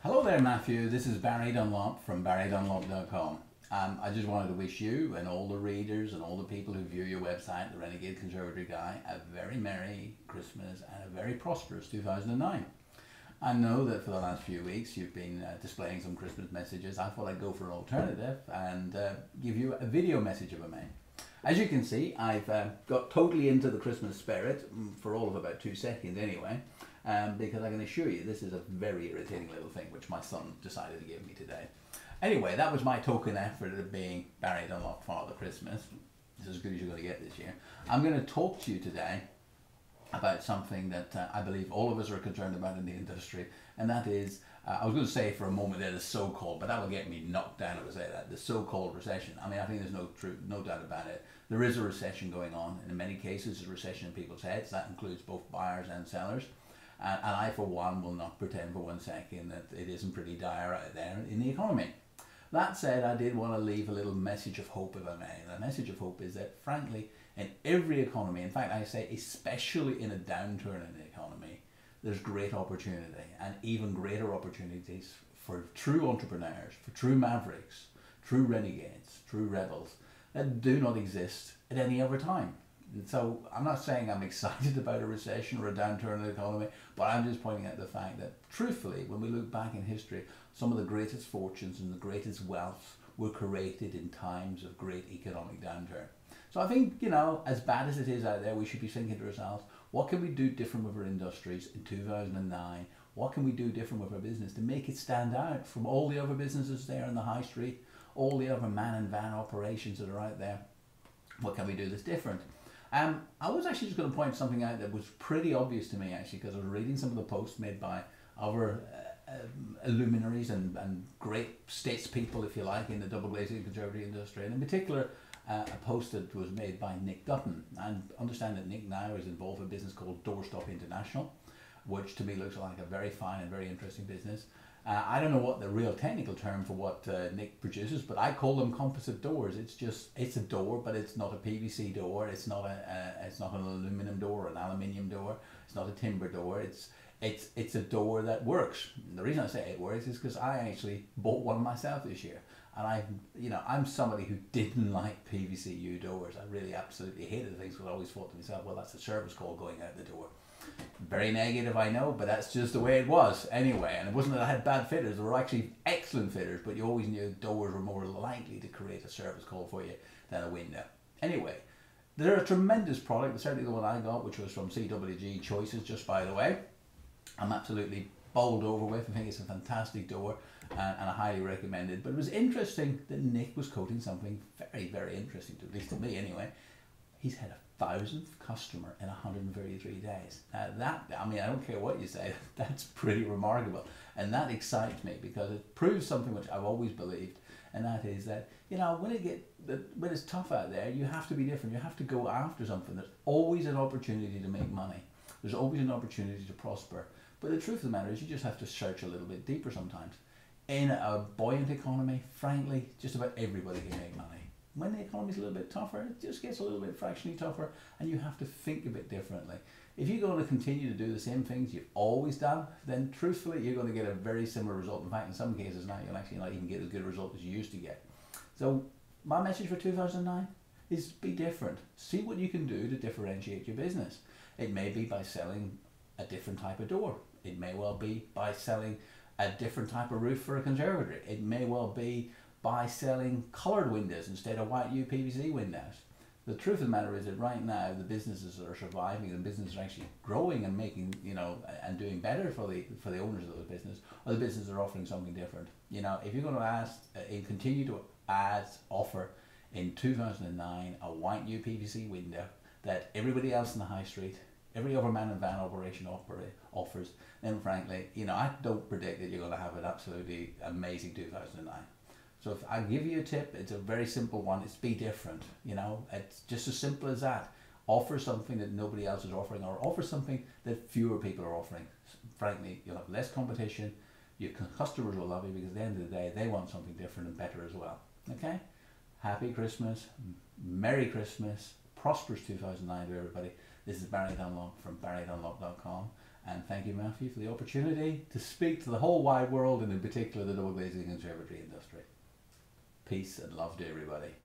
Hello there, Matthew. This is Barry Dunlop from barrydunlop.com. I just wanted to wish you and all the readers and all the people who view your website, the Renegade Conservatory guy, a very Merry Christmas and a very prosperous 2009. I know that for the last few weeks you've been displaying some Christmas messages. I thought I'd go for an alternative and give you a video message of a man. As you can see, I've got totally into the Christmas spirit for all of about 2 seconds anyway, because I can assure you this is a very irritating little thing which my son decided to give me today. Anyway, that was my token effort of being Barry Dunlop Father Christmas. This is as good as you're going to get this year. I'm going to talk to you today about something that I believe all of us are concerned about in the industry, and that is, I was going to say for a moment there, the so-called, but that will get me knocked down if I say that, the so-called recession. I mean, I think there's no doubt about it. There is a recession going on, and in many cases a recession in people's heads. That includes both buyers and sellers. And I, for one, will not pretend for 1 second that it isn't pretty dire out there in the economy. That said, I did want to leave a little message of hope, if I may. And the message of hope is that, frankly, in every economy, in fact, I say especially in a downturn in the economy, there's great opportunity, and even greater opportunities for true entrepreneurs, for true mavericks, true renegades, true rebels that do not exist at any other time. And so I'm not saying I'm excited about a recession or a downturn in the economy, but I'm just pointing out the fact that, truthfully, when we look back in history, some of the greatest fortunes and the greatest wealth were created in times of great economic downturn. So I think, you know, as bad as it is out there, we should be thinking to ourselves, what can we do different with our industries in 2009? What can we do different with our business to make it stand out from all the other businesses there in the high street, all the other man and van operations that are out there? What can we do that's different? I was actually just going to point something out that was pretty obvious to me, actually, because I was reading some of the posts made by other luminaries and great statespeople, if you like, in the double glazing conservatory industry, and in particular a post that was made by Nick Dutton. And understand that Nick now is involved in a business called Doorstop International, which to me looks like a very fine and very interesting business. I don't know what the real technical term for what Nick produces, but I call them composite doors. It's a door, but it's not a PVC door. It's not an aluminum door or an aluminium door. It's not a timber door. It's a door that works. And the reason I say it works is because I actually bought one myself this year, and I'm somebody who didn't like PVC doors. I really absolutely hated the things, because I always thought to myself, well, that's a service call going out the door. Very negative, I know, but that's just the way it was anyway. And it wasn't that I had bad fitters. There were actually excellent fitters, but you always knew doors were more likely to create a service call for you than a window. Anyway, they're a tremendous product. Certainly the one I got, which was from CWG Choices, just by the way, I'm absolutely bowled over with. I think it's a fantastic door, and I highly recommend it. But it was interesting that Nick was quoting something very, very interesting, at least to me anyway. He's had a 1,000th customer in 133 days. Now I don't care what you say, that's pretty remarkable. And that excites me, because it proves something which I've always believed, and that is that, when it's tough out there, you have to be different. You have to go after something. There's always an opportunity to make money. There's always an opportunity to prosper. But the truth of the matter is, you just have to search a little bit deeper sometimes. In a buoyant economy, frankly, just about everybody can make money. When the economy's a little bit tougher, it just gets a little bit fractionally tougher, and you have to think a bit differently. If you're going to continue to do the same things you've always done, then truthfully, you're going to get a very similar result. In fact, in some cases now, you'll actually not even get as good a result as you used to get. So my message for 2009 is be different. See what you can do to differentiate your business. It may be by selling a different type of door. It may well be by selling a different type of roof for a conservatory. It may well be by selling coloured windows instead of white UPVC windows. The truth of the matter is that right now the businesses that are surviving, and businesses are actually growing and making, and doing better for the owners of those businesses, or the businesses are offering something different. If you're going to continue to offer in 2009 a white UPVC window that everybody else in the high street, every other man and van operation offers, then frankly, I don't predict that you're going to have an absolutely amazing 2009. So if I give you a tip, it's a very simple one. It's be different. It's just as simple as that. Offer something that nobody else is offering, or offer something that fewer people are offering. Frankly, you'll have less competition. Your customers will love you, because at the end of the day, they want something different and better as well. Okay? Happy Christmas. Merry Christmas. Prosperous 2009 to everybody. This is Barry Dunlop from barrydunlop.com. And thank you, Matthew, for the opportunity to speak to the whole wide world and in particular the double glazing conservatory industry. Peace and love to everybody.